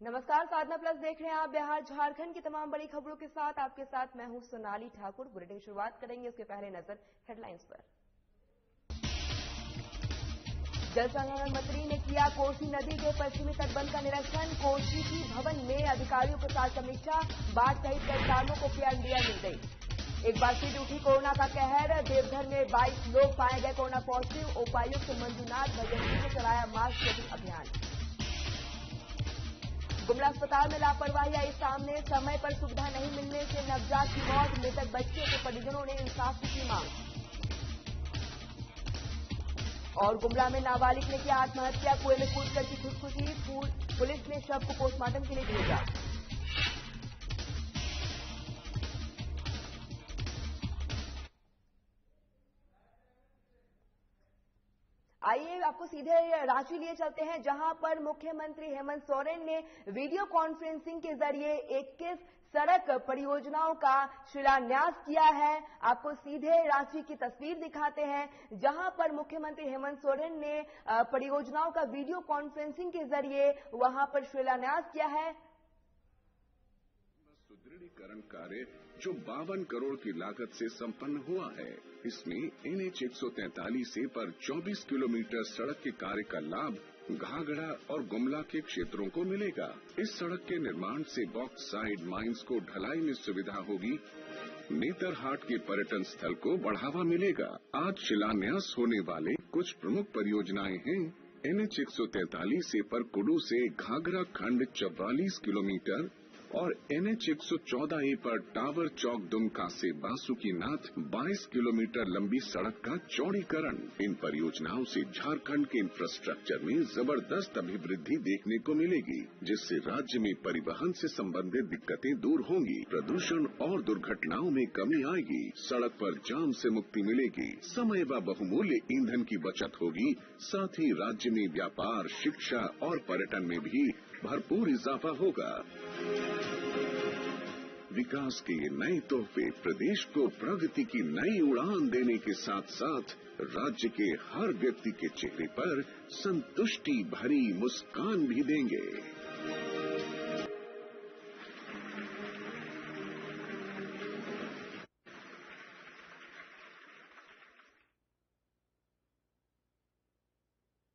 नमस्कार, साधना प्लस देख रहे हैं आप। बिहार झारखंड की तमाम बड़ी खबरों के साथ आपके साथ मैं हूं सोनाली ठाकुर। बुलेटिन की शुरुआत करेंगे, उसके पहले नजर हेडलाइंस पर। जल संसाधन मंत्री ने किया कोसी नदी के पश्चिमी तटबंध का निरीक्षण। कोसी की भवन में अधिकारियों के साथ समीक्षा। बाढ़ सहित कई कारणों को किया निर्देश। एक बार फिर उठी कोरोना का कहर। देवघर में 22 लोग पाए गए कोरोना पॉजिटिव। उपायुक्त मंजुनाथ भजंत्री ने चलाया मास्क चेकिंग अभियान। गुमला अस्पताल में लापरवाही आई सामने। समय पर सुविधा नहीं मिलने से नवजात की मौत। मृतक बच्चे के परिजनों ने इंसाफ की मांग। और गुमला में नाबालिग ने किया आत्महत्या। कुएं में कूदकर की खुदकुशी। पुलिस ने शव को पोस्टमार्टम के लिए भेजा। आइए आपको सीधे रांची लिए चलते हैं, जहां पर मुख्यमंत्री हेमंत सोरेन ने वीडियो कॉन्फ्रेंसिंग के जरिए 21 सड़क परियोजनाओं का शिलान्यास किया है। आपको सीधे रांची की तस्वीर दिखाते हैं, जहां पर मुख्यमंत्री हेमंत सोरेन ने परियोजनाओं का वीडियो कॉन्फ्रेंसिंग के जरिए वहां पर शिलान्यास किया है। सुदृढ़ीकरण कार्य जो 52 करोड़ की लागत से संपन्न हुआ है, इसमें NH 143 पर 24 किलोमीटर सड़क के कार्य का लाभ घाघरा और गुमला के क्षेत्रों को मिलेगा। इस सड़क के निर्माण से बॉक्साइड माइंस को ढलाई में सुविधा होगी। नेतरहाट के पर्यटन स्थल को बढ़ावा मिलेगा। आज शिलान्यास होने वाले कुछ प्रमुख परियोजनाएं हैं। NH 143 पर कुडू से घाघरा खंड 44 किलोमीटर और NH 114A पर टावर चौक दुमका से बासुकीनाथ 22 किलोमीटर लंबी सड़क का चौड़ीकरण। इन परियोजनाओं से झारखंड के इंफ्रास्ट्रक्चर में जबरदस्त अभिवृद्धि देखने को मिलेगी, जिससे राज्य में परिवहन से संबंधित दिक्कतें दूर होंगी, प्रदूषण और दुर्घटनाओं में कमी आएगी, सड़क पर जाम से मुक्ति मिलेगी, समय व बहुमूल्य ईंधन की बचत होगी। साथ ही राज्य में व्यापार, शिक्षा और पर्यटन में भी भरपूर इजाफा होगा। विकास के ये नए तोहफे प्रदेश को प्रगति की नई उड़ान देने के साथ साथ राज्य के हर व्यक्ति के चेहरे पर संतुष्टि भरी मुस्कान भी देंगे।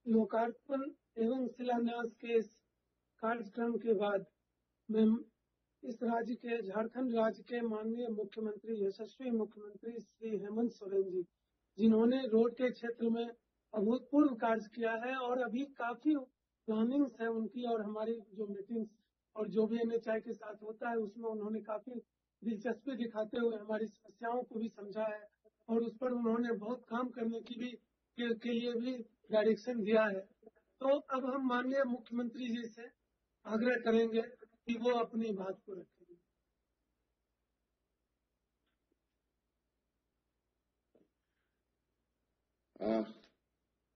लोकार्पण एवं शिलान्यास के इस कार्यक्रम के बाद मैं इस राज्य के झारखंड राज्य के माननीय मुख्यमंत्री, यशस्वी मुख्यमंत्री श्री हेमंत सोरेन जी, जिन्होंने रोड के क्षेत्र में अभूतपूर्व कार्य किया है और अभी काफी प्लानिंग्स है उनकी, और हमारी जो मीटिंग्स और जो भी NHI के साथ होता है उसमें उन्होंने काफी दिलचस्पी दिखाते हुए हमारी समस्याओं को भी समझा है और उस पर उन्होंने बहुत काम करने की भी के लिए भी डायरेक्शन दिया है। तो अब हम माननीय मुख्यमंत्री जी से आग्रह करेंगे कि वो अपनी बात को रखेंगे।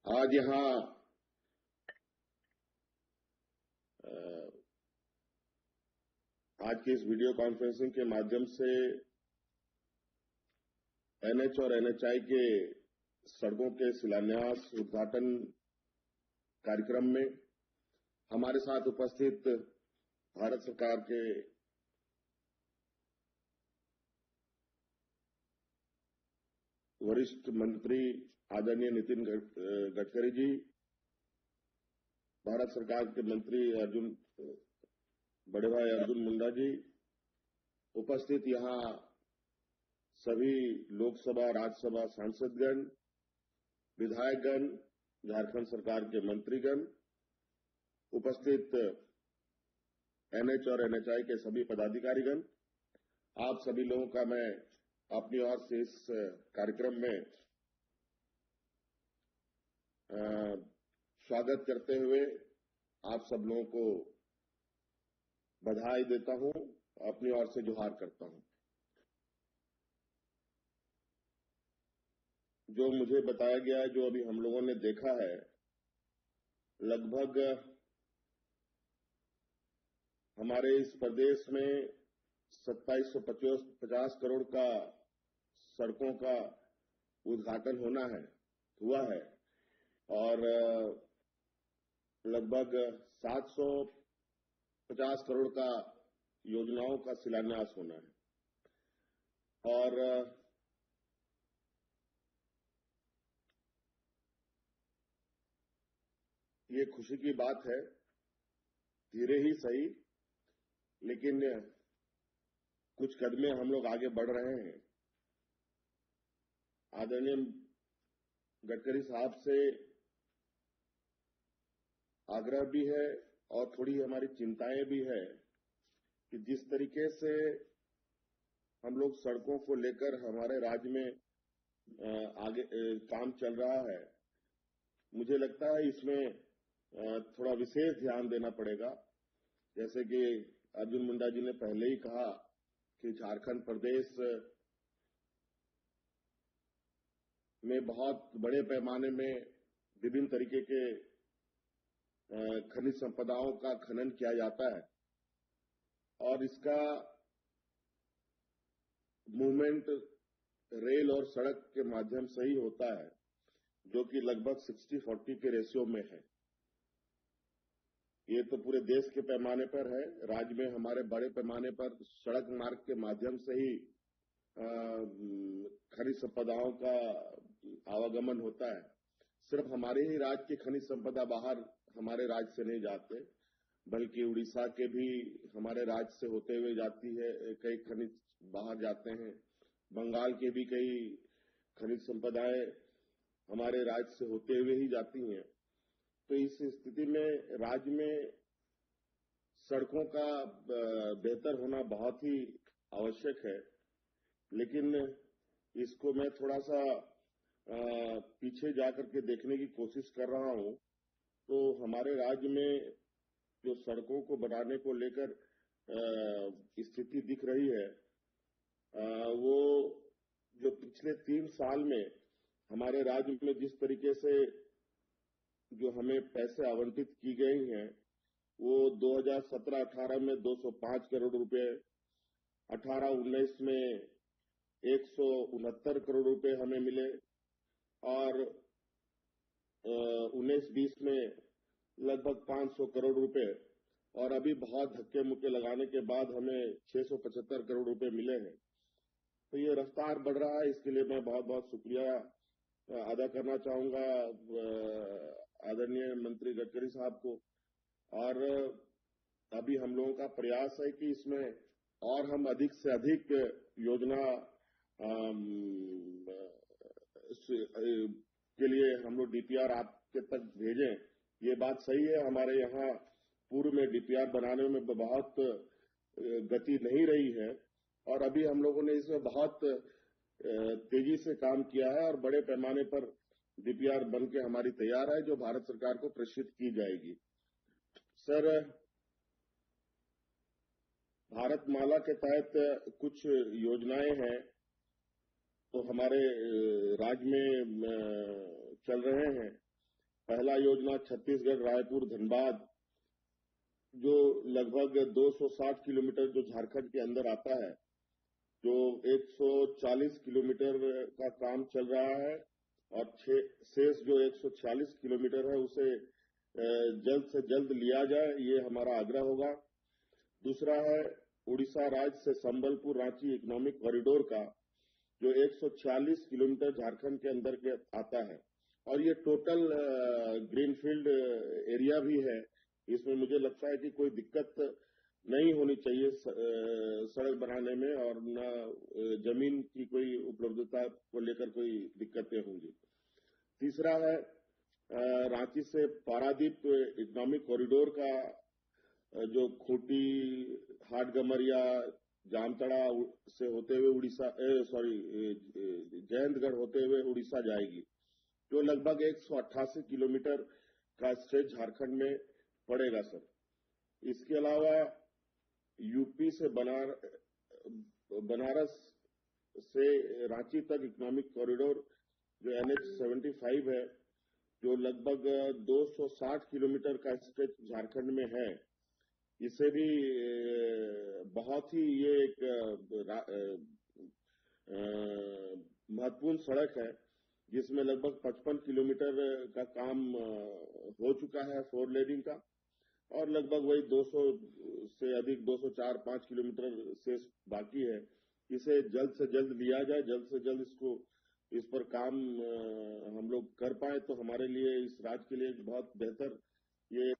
आज यहाँ आज की इस वीडियो कॉन्फ्रेंसिंग के माध्यम से NH और NHI के सड़कों के शिलान्यास उद्घाटन कार्यक्रम में हमारे साथ उपस्थित भारत सरकार के वरिष्ठ मंत्री आदरणीय नितिन गडकरी जी, भारत सरकार के मंत्री बड़े भाई अर्जुन मुंडा जी, उपस्थित यहाँ सभी लोकसभा राज्यसभा सांसदगण, विधायकगण, झारखंड सरकार के मंत्रीगण, उपस्थित NH और NHI के सभी पदाधिकारीगण, आप सभी लोगों का मैं अपनी ओर से इस कार्यक्रम में स्वागत करते हुए आप सब लोगों को बधाई देता हूं, अपनी ओर से जोहार करता हूं। जो मुझे बताया गया है, जो अभी हम लोगों ने देखा है, लगभग हमारे इस प्रदेश में 2750 करोड़ का सड़कों का उद्घाटन हुआ है और लगभग 50 करोड़ का योजनाओं का शिलान्यास होना है। और ये खुशी की बात है, धीरे ही सही, लेकिन कुछ कदमें हम लोग आगे बढ़ रहे हैं। आदरणीय गडकरी साहब से आग्रह भी है और थोड़ी हमारी चिंताएं भी है कि जिस तरीके से हम लोग सड़कों को लेकर हमारे राज्य में आगे काम चल रहा है, मुझे लगता है इसमें थोड़ा विशेष ध्यान देना पड़ेगा। जैसे कि अर्जुन मुंडा जी ने पहले ही कहा कि झारखंड प्रदेश में बहुत बड़े पैमाने में विभिन्न तरीके के खनिज संपदाओं का खनन किया जाता है और इसका मूवमेंट रेल और सड़क के माध्यम से ही होता है, जो कि लगभग 60-40 के रेशियो में है। ये तो पूरे देश के पैमाने पर है। राज्य में हमारे बड़े पैमाने पर सड़क मार्ग के माध्यम से ही खनिज संपदाओं का आवागमन होता है। सिर्फ हमारे ही राज्य की खनिज संपदा बाहर हमारे राज्य से नहीं जाते, बल्कि उड़ीसा के भी हमारे राज्य से होते हुए जाती है, कई खनिज बाहर जाते हैं। बंगाल के भी कई खनिज संपदाएं हमारे राज्य से होते हुए ही जाती हैं। तो इस स्थिति में राज्य में सड़कों का बेहतर होना बहुत ही आवश्यक है, लेकिन इसको मैं थोड़ा सा पीछे जाकर के देखने की कोशिश कर रहा हूं। तो हमारे राज्य में जो सड़कों को बनाने को लेकर स्थिति दिख रही है, वो जो पिछले 3 साल में हमारे राज्य में जिस तरीके से जो हमें पैसे आवंटित की गई हैं, वो 2017-18 में 205 करोड़ रुपए, 18-19 में 169 करोड़ रुपए हमें मिले और 19-20 में लगभग 500 करोड़ रुपए, और अभी बहुत धक्के मुक्के लगाने के बाद हमें 675 करोड़ रुपए मिले हैं। तो ये रफ्तार बढ़ रहा है, इसके लिए मैं बहुत बहुत शुक्रिया अदा करना चाहूंगा आदरणीय मंत्री गडकरी साहब को। और अभी हम लोगों का प्रयास है कि इसमें और हम अधिक से अधिक योजना के लिए हम लोग डीपीआर आपके तक भेजें। ये बात सही है, हमारे यहाँ पूर्व में डीपीआर बनाने में बहुत गति नहीं रही है और अभी हम लोगों ने इसमें बहुत तेजी से काम किया है और बड़े पैमाने पर डीपीआर बन के हमारी तैयार है, जो भारत सरकार को प्रेषित की जाएगी। सर, भारत माला के तहत कुछ योजनाएं हैं तो हमारे राज्य में चल रहे हैं। पहला योजना छत्तीसगढ़ रायपुर धनबाद, जो लगभग 260 किलोमीटर जो झारखंड के अंदर आता है, जो 140 किलोमीटर का काम चल रहा है और शेष जो 146 किलोमीटर है उसे जल्द से जल्द लिया जाए, ये हमारा आग्रह होगा। दूसरा है उड़ीसा राज्य से संबलपुर रांची इकोनॉमिक कॉरिडोर का, जो 146 किलोमीटर झारखंड के अंदर के आता है और ये टोटल ग्रीनफील्ड एरिया भी है। इसमें मुझे लगता है कि कोई दिक्कत नहीं होनी चाहिए सड़क बनाने में और न जमीन की कोई उपलब्धता को लेकर कोई दिक्कतें होंगी। तीसरा है रांची से पारादीप इकोनॉमिक कॉरिडोर का, जो खूंटी हाटगमरिया जामताड़ा से होते हुए उड़ीसा जयंतगढ़ होते हुए उड़ीसा जाएगी, जो लगभग 188 किलोमीटर का स्ट्रेच झारखंड में पड़ेगा सर। इसके अलावा यूपी से बनारस से रांची तक इकोनॉमिक कॉरिडोर जो NH-75 है, जो लगभग 260 किलोमीटर का स्ट्रेच झारखंड में है, इसे भी बहुत ही ये एक महत्वपूर्ण सड़क है, जिसमें लगभग 55 किलोमीटर का काम हो चुका है 4 लेनिंग का। और लगभग वही 200 से अधिक 204-5 किलोमीटर से बाकी है। इसे जल्द से जल्द लिया जाए, जल्द से जल्द इस पर काम हम लोग कर पाए तो हमारे लिए, इस राज्य के लिए बहुत बेहतर ये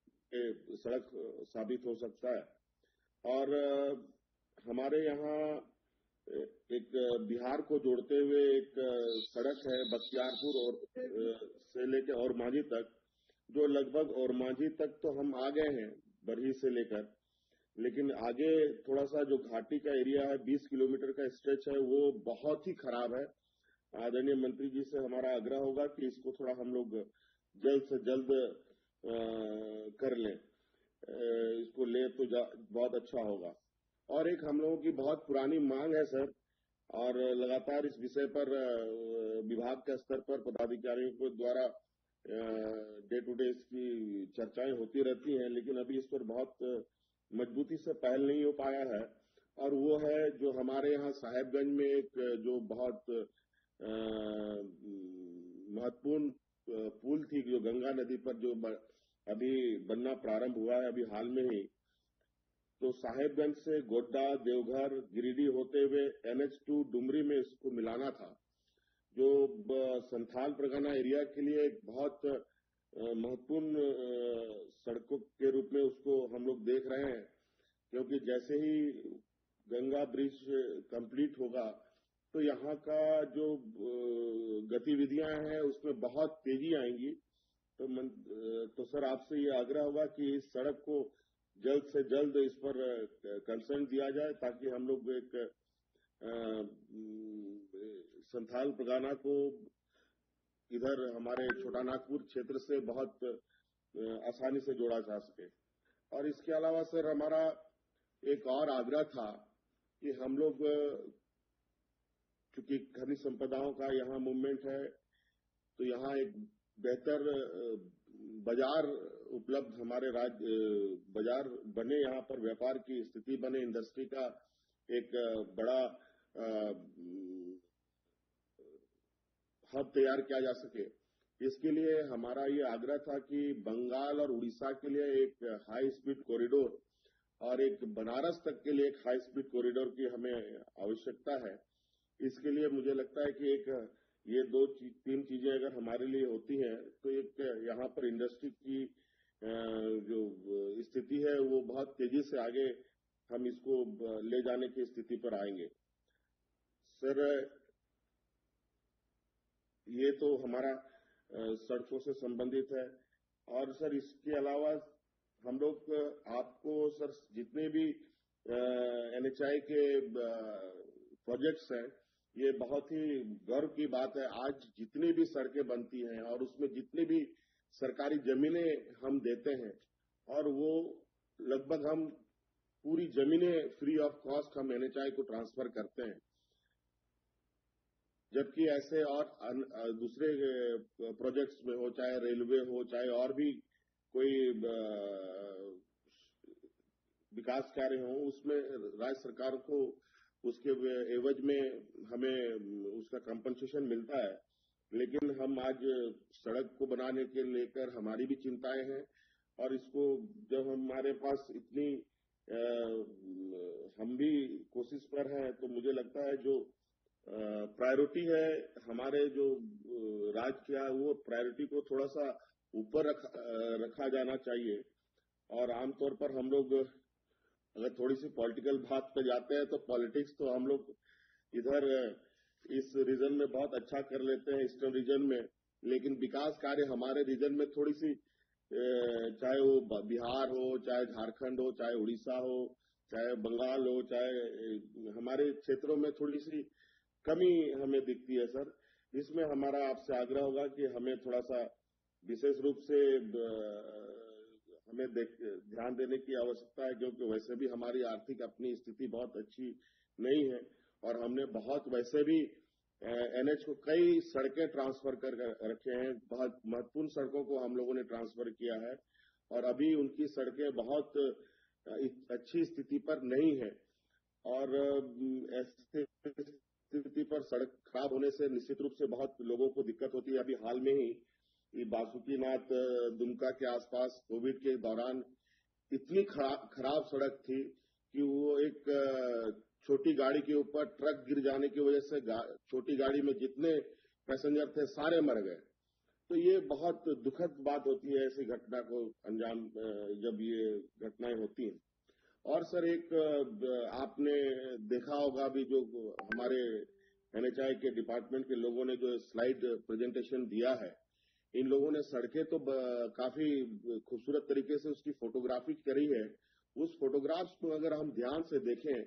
सड़क साबित हो सकता है। और हमारे यहाँ एक बिहार को जोड़ते हुए एक सड़क है बख्तियारपुर और से लेकर और मांझी तक, जो लगभग और मांझी तक तो हम आ गए हैं बरही से लेकर, लेकिन आगे थोड़ा सा जो घाटी का एरिया है 20 किलोमीटर का स्ट्रेच है वो बहुत ही खराब है। आदरणीय मंत्री जी से हमारा आग्रह होगा कि इसको थोड़ा हम लोग जल्द से जल्द कर लें, इसको ले तो बहुत अच्छा होगा। और एक हम लोगों की बहुत पुरानी मांग है सर, और लगातार इस विषय पर विभाग के स्तर पर पदाधिकारियों के द्वारा डे टू डे इसकी चर्चाएं होती रहती हैं, लेकिन अभी इस पर बहुत मजबूती से पहल नहीं हो पाया है। और वो है जो हमारे यहाँ साहेबगंज में एक जो बहुत महत्वपूर्ण पुल थी, जो गंगा नदी पर जो अभी बनना प्रारंभ हुआ है अभी हाल में ही, तो साहेबगंज से गोड्डा, देवघर, गिरिडीह होते हुए NH2 डुमरी में इसको मिलाना था, जो संथाल परगना एरिया के लिए एक बहुत महत्वपूर्ण सड़कों के रूप में उसको हम लोग देख रहे हैं। क्योंकि जैसे ही गंगा ब्रिज कंप्लीट होगा तो यहाँ का जो गतिविधियां हैं उसमें बहुत तेजी आएंगी। तो सर आपसे ये आग्रह होगा कि इस सड़क को जल्द से जल्द इस पर कंसर्न दिया जाए, ताकि हम लोग एक संथाल परगना को इधर हमारे छोटा नागपुर क्षेत्र से बहुत आसानी से जोड़ा जा सके। और इसके अलावा सर हमारा एक और आग्रह था कि हम लोग, चूंकि खनिज संपदाओं का यहाँ मूवमेंट है, तो यहाँ एक बेहतर बाजार उपलब्ध हमारे राज्य बाजार बने, यहाँ पर व्यापार की स्थिति बने, इंडस्ट्री का एक बड़ा हब तैयार किया जा सके। इसके लिए हमारा ये आग्रह था कि बंगाल और उड़ीसा के लिए एक हाई स्पीड कॉरिडोर और एक बनारस तक के लिए एक हाई स्पीड कॉरिडोर की हमें आवश्यकता है। इसके लिए मुझे लगता है कि एक ये 2-3 चीजें अगर हमारे लिए होती हैं तो एक यहाँ पर इंडस्ट्री की जो स्थिति है वो बहुत तेजी से आगे हम इसको ले जाने की स्थिति पर आएंगे। सर ये तो हमारा सड़कों से संबंधित है। और सर इसके अलावा हम लोग आपको सर जितने भी NHAI के प्रोजेक्ट्स हैं, ये बहुत ही गर्व की बात है। आज जितनी भी सड़कें बनती हैं और उसमें जितनी भी सरकारी जमीनें हम देते हैं, और वो लगभग हम पूरी जमीनें फ्री ऑफ कॉस्ट हम NHAI को ट्रांसफर करते हैं। जबकि ऐसे और दूसरे प्रोजेक्ट्स में हो, चाहे रेलवे हो, चाहे और भी कोई विकास कार्य हो, उसमें राज्य सरकार को उसके एवज में हमें उसका कंपनसेशन मिलता है। लेकिन हम आज सड़क को बनाने के लेकर हमारी भी चिंताएं हैं, और इसको जब हमारे पास इतनी हम भी कोशिश पर हैं, तो मुझे लगता है जो प्रायोरिटी है हमारे जो राज्य का, वो प्रायोरिटी को थोड़ा सा ऊपर रखा जाना चाहिए। और आमतौर पर हम लोग अगर थोड़ी सी पॉलिटिकल बात पे जाते हैं तो पॉलिटिक्स तो हम लोग इधर इस रीजन में बहुत अच्छा कर लेते हैं, ईस्टर्न रीजन में, लेकिन विकास कार्य हमारे रीजन में थोड़ी सी, चाहे वो बिहार हो, चाहे झारखंड हो, चाहे उड़ीसा हो, चाहे बंगाल हो, चाहे हमारे क्षेत्रों में थोड़ी सी कमी हमें दिखती है सर। इसमें हमारा आपसे आग्रह होगा कि हमें थोड़ा सा विशेष रूप से हमें ध्यान देने की आवश्यकता है, क्योंकि वैसे भी हमारी आर्थिक अपनी स्थिति बहुत अच्छी नहीं है, और हमने बहुत वैसे भी NH को कई सड़कें ट्रांसफर कर रखे हैं। बहुत महत्वपूर्ण सड़कों को हम लोगों ने ट्रांसफर किया है, और अभी उनकी सड़कें बहुत अच्छी स्थिति पर नहीं है। और ऐसे स्थिति पर सड़क खराब होने से निश्चित रूप से बहुत लोगों को दिक्कत होती है। अभी हाल में ही बासुकीनाथ दुमका के आसपास कोविड के दौरान इतनी खराब सड़क थी कि वो एक छोटी गाड़ी के ऊपर ट्रक गिर जाने की वजह से छोटी गाड़ी में जितने पैसेंजर थे सारे मर गए। तो ये बहुत दुखद बात होती है ऐसी घटना को अंजाम जब ये घटनाएं होती हैं। और सर एक आपने देखा होगा अभी जो हमारे NHAI के डिपार्टमेंट के लोगों ने जो स्लाइड प्रेजेंटेशन दिया है, इन लोगों ने सड़कें तो काफी खूबसूरत तरीके से उसकी फोटोग्राफी करी है। उस फोटोग्राफ्स को अगर हम ध्यान से देखें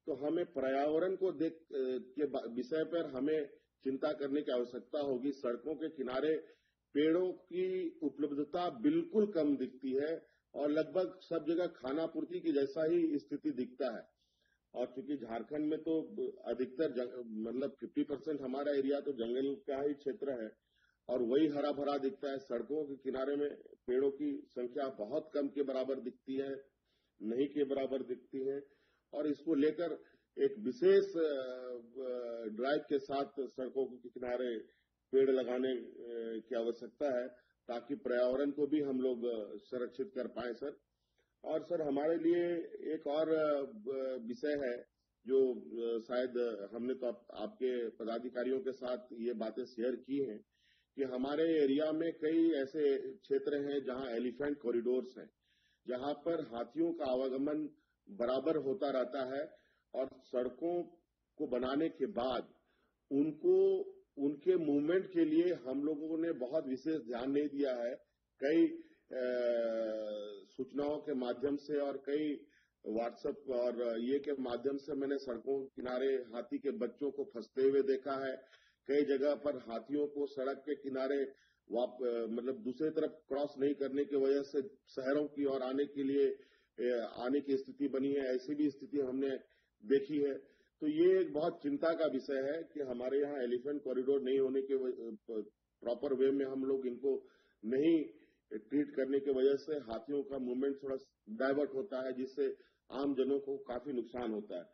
तो हमें पर्यावरण को देख के विषय पर हमें चिंता करने की आवश्यकता होगी। सड़कों के किनारे पेड़ों की उपलब्धता बिल्कुल कम दिखती है और लगभग सब जगह खानापूर्ति की जैसा ही स्थिति दिखता है। और क्योंकि झारखंड में तो अधिकतर मतलब 50% हमारा एरिया तो जंगल का ही क्षेत्र है और वही हरा भरा दिखता है। सड़कों के किनारे में पेड़ों की संख्या बहुत कम के बराबर दिखती है, नहीं के बराबर दिखती है। और इसको लेकर एक विशेष ड्राइव के साथ सड़कों के किनारे पेड़ लगाने की आवश्यकता है ताकि पर्यावरण को भी हम लोग संरक्षित कर पाए सर। और सर हमारे लिए एक और विषय है जो शायद हमने तो आपके पदाधिकारियों के साथ ये बातें शेयर की हैं कि हमारे एरिया में कई ऐसे क्षेत्र हैं जहां एलिफेंट कॉरिडोर्स हैं, जहां पर हाथियों का आवागमन बराबर होता रहता है और सड़कों को बनाने के बाद उनके मूवमेंट के लिए हम लोगों ने बहुत विशेष ध्यान नहीं दिया है। कई सूचनाओं के माध्यम से और कई व्हाट्सएप और ये के माध्यम से मैंने सड़कों के किनारे हाथी के बच्चों को फंसते हुए देखा है। कई जगह पर हाथियों को सड़क के किनारे मतलब दूसरी तरफ क्रॉस नहीं करने की वजह से शहरों की ओर आने की स्थिति बनी है। ऐसी भी स्थिति हमने देखी है। तो ये एक बहुत चिंता का विषय है कि हमारे यहाँ एलिफेंट कॉरिडोर नहीं होने के प्रॉपर वे में हम लोग इनको नहीं ट्रीट करने की वजह से हाथियों का मूवमेंट थोड़ा डाइवर्ट होता है, जिससे आम जनों को काफी नुकसान होता है।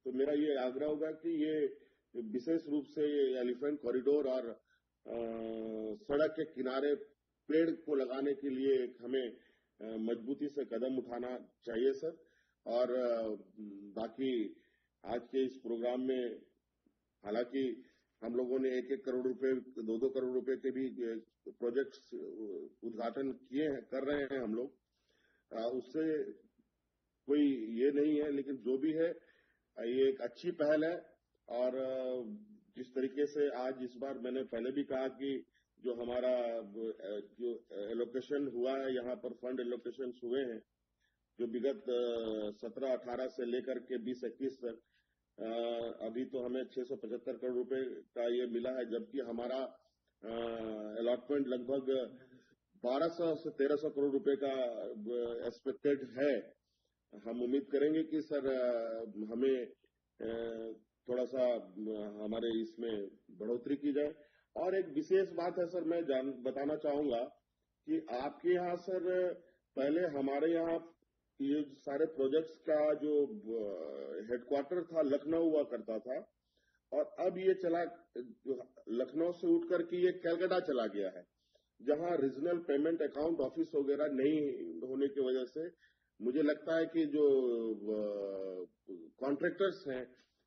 तो मेरा ये आग्रह होगा कि ये विशेष रूप से ये एलिफेंट कॉरिडोर और सड़क के किनारे पेड़ को लगाने के लिए हमें मजबूती से कदम उठाना चाहिए सर। और बाकी आज के इस प्रोग्राम में हालांकि हम लोगों ने 1-1 करोड़ रुपए 2-2 करोड़ रुपए के भी प्रोजेक्ट्स उद्घाटन कर रहे हैं हम लोग। उससे कोई ये नहीं है, लेकिन जो भी है ये एक अच्छी पहल है। और जिस तरीके से आज इस बार मैंने पहले भी कहा कि जो हमारा जो एलोकेशन हुआ है, यहाँ पर फंड एलोकेशन हुए हैं जो विगत 17-18 से लेकर के 20-21 तक, अभी तो हमें 675 करोड़ रुपए का ये मिला है, जबकि हमारा अलॉटमेंट लगभग 1200 से 1300 करोड़ रुपए का एक्सपेक्टेड है। हम उम्मीद करेंगे कि सर हमें थोड़ा सा हमारे इसमें बढ़ोतरी की जाए। और एक विशेष बात है सर, मैं बताना चाहूंगा कि आपके यहाँ सर पहले हमारे यहाँ ये सारे प्रोजेक्ट्स का जो हेडक्वार्टर था लखनऊ हुआ करता था, और अब ये लखनऊ से उठ करके ये कलकत्ता चला गया है, जहां रीजनल पेमेंट अकाउंट ऑफिस वगैरह नहीं होने की वजह से मुझे लगता है कि जो कॉन्ट्रैक्टर्स हैं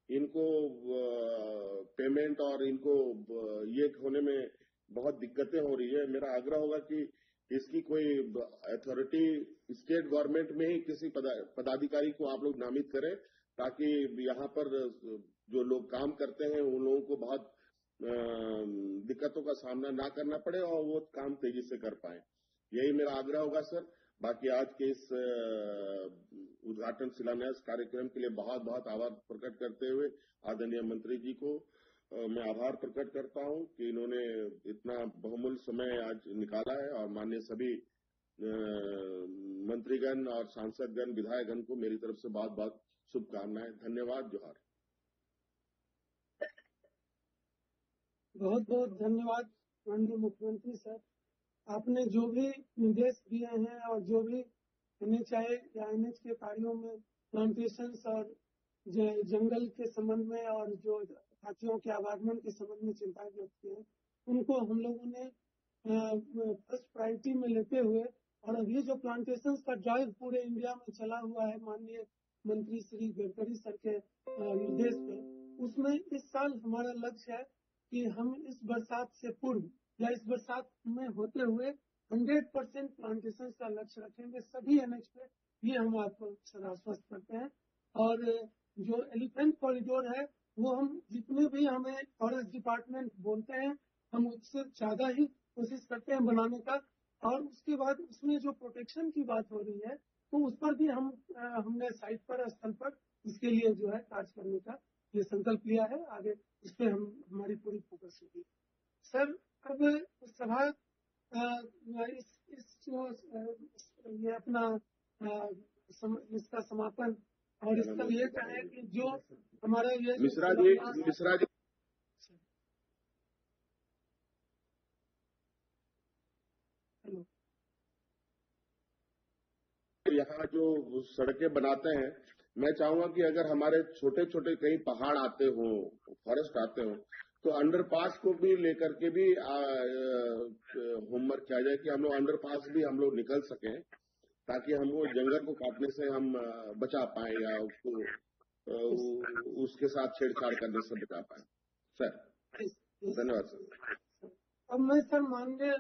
इनको पेमेंट और इनको ये होने में बहुत दिक्कतें हो रही है। मेरा आग्रह होगा कि इसकी कोई अथॉरिटी स्टेट गवर्नमेंट में ही किसी पदाधिकारी को आप लोग नामित करें, ताकि यहाँ पर जो लोग काम करते हैं उन लोगों को बहुत दिक्कतों का सामना ना करना पड़े और वो काम तेजी से कर पाए। यही मेरा आग्रह होगा सर। बाकी आज के इस उद्घाटन शिलान्यास कार्यक्रम के लिए बहुत बहुत आभार प्रकट करते हुए आदरणीय मंत्री जी को मैं आभार प्रकट करता हूं कि इन्होंने इतना बहुमूल्य समय आज निकाला है। और माननीय सभी मंत्रीगण और सांसदगण, विधायकगण को मेरी तरफ से बहुत बहुत शुभकामनाएं। धन्यवाद। जोहार। बहुत बहुत धन्यवाद माननीय मुख्यमंत्री सर। आपने जो भी निर्देश दिए हैं और जो भी NHAI या NH के कार्यों में प्लांटेशंस और जंगल के संबंध में और जो हाथियों के आवागमन के संबंध में चिंताएं व्यक्त की है, उनको हम लोगों ने फर्स्ट प्रायोरिटी में लेते हुए और अभी जो प्लांटेशंस का ड्राइव पूरे इंडिया में चला हुआ है माननीय मंत्री श्री गडकरी सर के निर्देश पे, उसमें इस साल हमारा लक्ष्य है कि हम इस बरसात से पूर्व या इस बरसात में होते हुए 100% प्लांटेशन का लक्ष्य रखेंगे सभी एनएच पे। ये हम आपको आश्वस्त करते हैं। और जो एलिफेंट कॉरिडोर है वो हम जितने भी हमें फॉरेस्ट डिपार्टमेंट बोलते हैं हम उससे ज्यादा ही कोशिश करते हैं बनाने का। और उसके बाद उसमें जो प्रोटेक्शन की बात हो रही है तो उस पर भी हमने साइट पर स्थल पर इसके लिए जो है कार्य करने का ये संकल्प लिया है। आगे इस पर हमारी पूरी फोकस होगी। सर अब सभा इस जो ये अपना इसका समापन और इसका ये कहें कि जो हमारा ये मिश्रा जी हेलो, यहाँ जो सड़कें बनाते हैं, मैं चाहूंगा कि अगर हमारे छोटे छोटे कई पहाड़ आते हो, फॉरेस्ट आते हो, तो अंडरपास को भी लेकर के भी होमवर्क किया जाए कि हम लोग अंडरपास भी हम लोग निकल सकें, ताकि हम वो जंगल को काटने से हम बचा पाए या उसको उसके साथ छेड़छाड़ करने से बचा पाए। सर धन्यवाद सर। अब मैं सर माननीय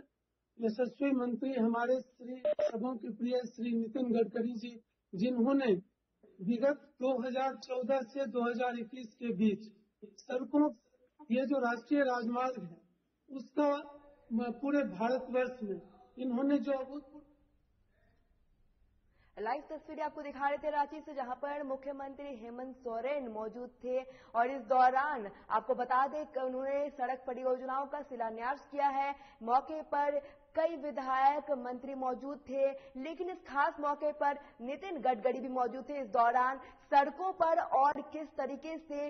यशस्वी मंत्री हमारे श्री सबों के प्रिय श्री नितिन गडकरी जी, जिन्होंने विगत 2014 से 2021 के बीच सड़कों ये जो राष्ट्रीय राजमार्ग है उसका पूरे भारतवर्ष में इन्होंने जो अभूतपूर्व लाइव तस्वीरें आपको दिखा रहे थे रांची से, जहां पर मुख्यमंत्री हेमंत सोरेन मौजूद थे और इस दौरान आपको बता दें कि उन्होंने सड़क परियोजनाओं का शिलान्यास किया है। मौके पर कई विधायक मंत्री मौजूद थे, लेकिन इस खास मौके पर नितिन गडकरी भी मौजूद थे। इस दौरान सड़कों पर और किस तरीके से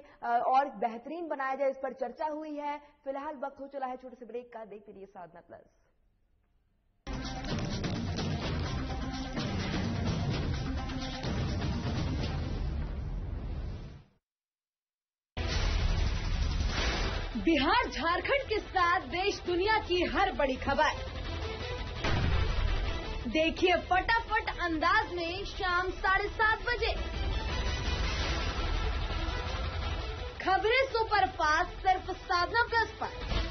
और बेहतरीन बनाया जाए इस पर चर्चा हुई है। फिलहाल वक्त हो चला है छोटे से ब्रेक का, देखते रहिए साधना प्लस। बिहार झारखंड के साथ देश दुनिया की हर बड़ी खबर देखिए फटाफट अंदाज में शाम 7:30 बजे। खबरें सुपरफास्ट सिर्फ साधना प्लस पर।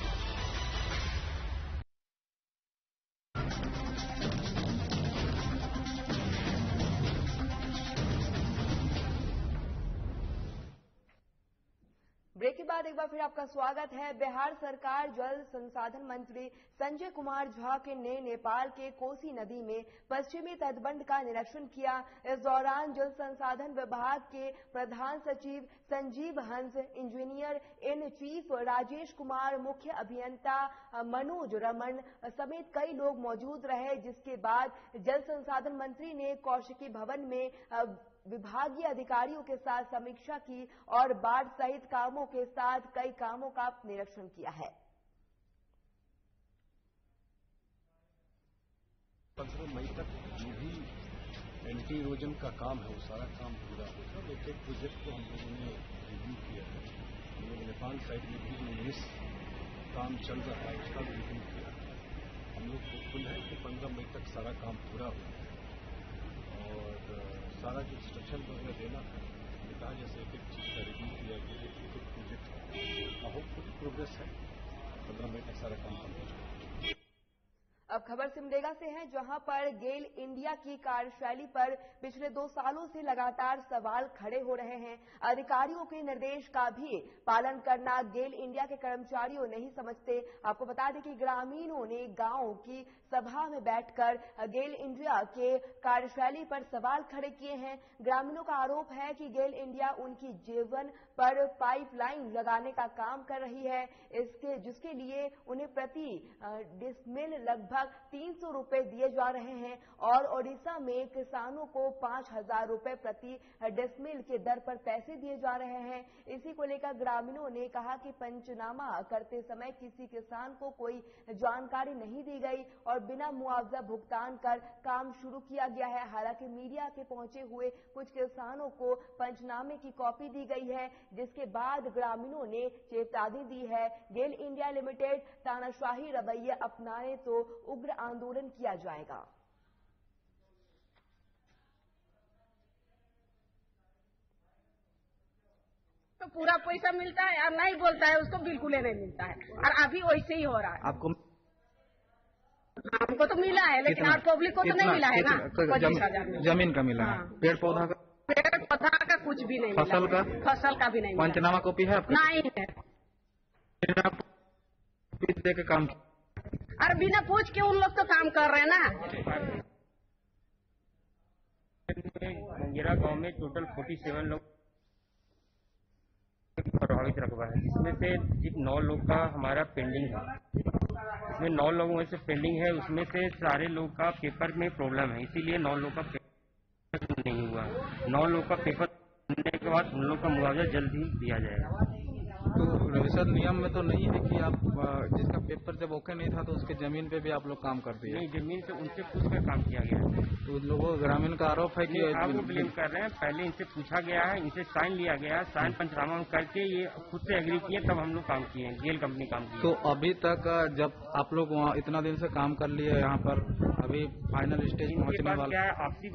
ब्रेक के बाद एक बार फिर आपका स्वागत है। बिहार सरकार जल संसाधन मंत्री संजय कुमार झा ने नेपाल के कोसी नदी में पश्चिमी तटबंध का निरीक्षण किया। इस दौरान जल संसाधन विभाग के प्रधान सचिव Sanjeev Hans, engineer in chief Rajesh Kumar, मुख्य अभियंता मनोज रमन समेत कई लोग मौजूद रहे। जिसके बाद जल संसाधन मंत्री ने कौशिकी भवन में विभागीय अधिकारियों के साथ समीक्षा की और बाढ़ सहित कामों के साथ कई कामों का निरीक्षण किया है। 15 मई तक जो भी एंटी इरोजन का काम है वो सारा काम पूरा होगा। एक प्रोजेक्ट को हम लोगों ने रिव्यू किया है। हम लोग नेपाल साइड में भी जो 19 काम चल रहा है उसका भी रिव्यू किया है। हम लोग होपफुल है कि 15 मई तक सारा काम पूरा होगा और सारा जो इंस्ट्रक्शन वगैरह देना है कहा जैसे एक चीज का रिव्यू किया गया, एक प्रोजेक्ट का होपफुल प्रोग्रेस है। 15 मई तक सारा काम कंप्लीट होगा। अब खबर सिमडेगा से है, जहां पर गेल इंडिया की कार्यशैली पर पिछले 2 सालों से लगातार सवाल खड़े हो रहे हैं। अधिकारियों के निर्देश का भी पालन करना गेल इंडिया के कर्मचारियों नहीं समझते। आपको बता दें कि ग्रामीणों ने गांव की सभा में बैठकर गेल इंडिया के कार्यशैली पर सवाल खड़े किए हैं। ग्रामीणों का आरोप है कि गेल इंडिया उनकी जीवन पर पाइपलाइन लगाने का काम कर रही है, जिसके लिए उन्हें प्रति डिसमिल लगभग 300 रुपए दिए जा रहे हैं और ओडिशा में किसानों को 5,000 रुपए प्रति डिसमिल के दर पर पैसे दिए जा रहे हैं। इसी को लेकर ग्रामीणों ने कहा कि पंचनामा करते समय किसी किसान को कोई जानकारी नहीं दी गई और बिना मुआवजा भुगतान कर काम शुरू किया गया है। हालांकि मीडिया के पहुंचे हुए कुछ किसानों को पंचनामे की कॉपी दी गई है, जिसके बाद ग्रामीणों ने चेतावनी दी है। गेल इंडिया लिमिटेड तानाशाही रवैया अपनाए तो उग्र आंदोलन किया जाएगा। तो पूरा पैसा मिलता है और नहीं बोलता है उसको बिल्कुल ही नहीं मिलता है। और अभी वैसे ही हो रहा है। आपको हमको तो मिला है लेकिन और पब्लिक को तो नहीं मिला है ना। 25,000 जमीन का मिला है, पेड़ पौधा का कुछ भी नहीं फसल मिला। फसल का भी नहीं मिला। पंचनामा कॉपी है आपका? नहीं है। दे के काम और बिना पूछ के उन लोग तो काम कर रहे हैं ना। मंगेरा गांव में टोटल 47 लोग प्रभावित रकबा है, जिसमें से 9 लोग का हमारा पेंडिंग है। इसमें 9 लोगों से पेंडिंग है, उसमें से सारे लोग का पेपर में प्रॉब्लम है, इसीलिए 9 लोग का पेपर नहीं हुआ। 9 लोग का पेपर होने के बाद उन लोग का मुआवजा जल्द ही दिया जाएगा। तो रजिस्टर नियम में तो नहीं है कि आप जिसका पेपर जब ओके नहीं था तो उसके जमीन पे भी आप लोग काम करते हैं? नहीं, जमीन से उनसे पूछ कर काम किया गया है। तो लोगों ग्रामीण का आरोप है कि आप वो ब्लेम कर रहे हैं। पहले इनसे पूछा गया है, इनसे साइन लिया गया है, साइन पंचनामा करके ये खुद से एग्री किए, तब हम लोग काम किए, गेल कंपनी काम की। तो अभी तक जब आप लोग वहाँ इतना दिन से काम कर लिए यहाँ पर, अभी फाइनल स्टेज पहुँचने वाला क्या है? आपसी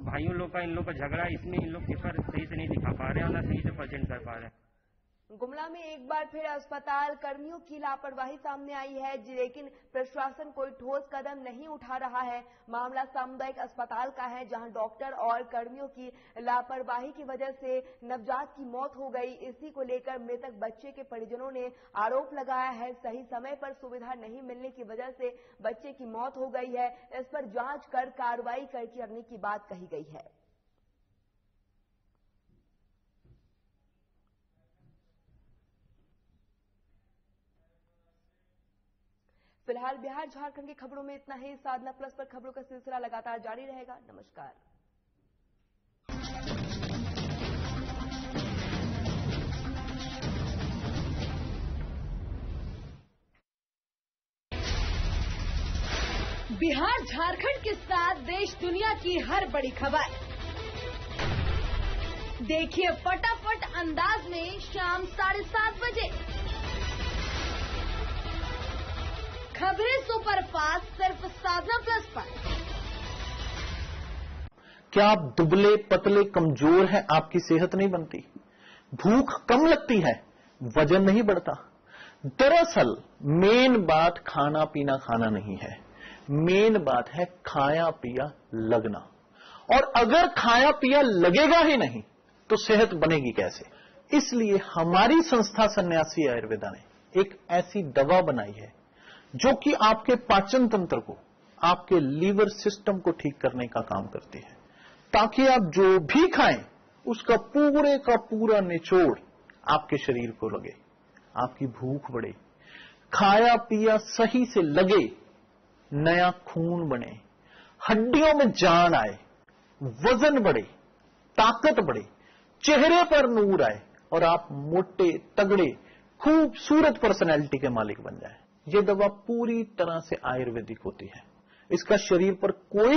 भाइयों लोग का इन लोग का झगड़ा, इसमें इन लोग पेपर सही से नहीं दिखा पा रहे हैं और न सही से प्रेजेंट कर पा रहे हैं। गुमला में एक बार फिर अस्पताल कर्मियों की लापरवाही सामने आई है, लेकिन प्रशासन कोई ठोस कदम नहीं उठा रहा है। मामला सामुदायिक अस्पताल का है, जहां डॉक्टर और कर्मियों की लापरवाही की वजह से नवजात की मौत हो गई। इसी को लेकर मृतक बच्चे के परिजनों ने आरोप लगाया है, सही समय पर सुविधा नहीं मिलने की वजह से बच्चे की मौत हो गई है। इस पर जांच कर कार्रवाई करने की बात कही गई है। फिलहाल बिहार झारखंड की खबरों में इतना ही। साधना प्लस पर खबरों का सिलसिला लगातार जारी रहेगा। नमस्कार। बिहार झारखंड के साथ देश दुनिया की हर बड़ी खबर देखिए फटाफट अंदाज में शाम 7:30 बजे। खबरें सुपरफास्ट सिर्फ साधना प्लस पर। क्या आप दुबले पतले कमजोर हैं? आपकी सेहत नहीं बनती, भूख कम लगती है, वजन नहीं बढ़ता? दरअसल मेन बात खाना पीना खाना नहीं है, मेन बात है खाया पिया लगना। और अगर खाया पिया लगेगा ही नहीं तो सेहत बनेगी कैसे? इसलिए हमारी संस्था सन्यासी आयुर्वेदा ने एक ऐसी दवा बनाई है जो कि आपके पाचन तंत्र को, आपके लीवर सिस्टम को ठीक करने का काम करती है, ताकि आप जो भी खाएं उसका पूरे का पूरा निचोड़ आपके शरीर को लगे, आपकी भूख बढ़े, खाया पिया सही से लगे, नया खून बने, हड्डियों में जान आए, वजन बढ़े, ताकत बढ़े, चेहरे पर नूर आए और आप मोटे तगड़े खूबसूरत पर्सनैलिटी के मालिक बन जाए। यह दवा पूरी तरह से आयुर्वेदिक होती है। इसका शरीर पर कोई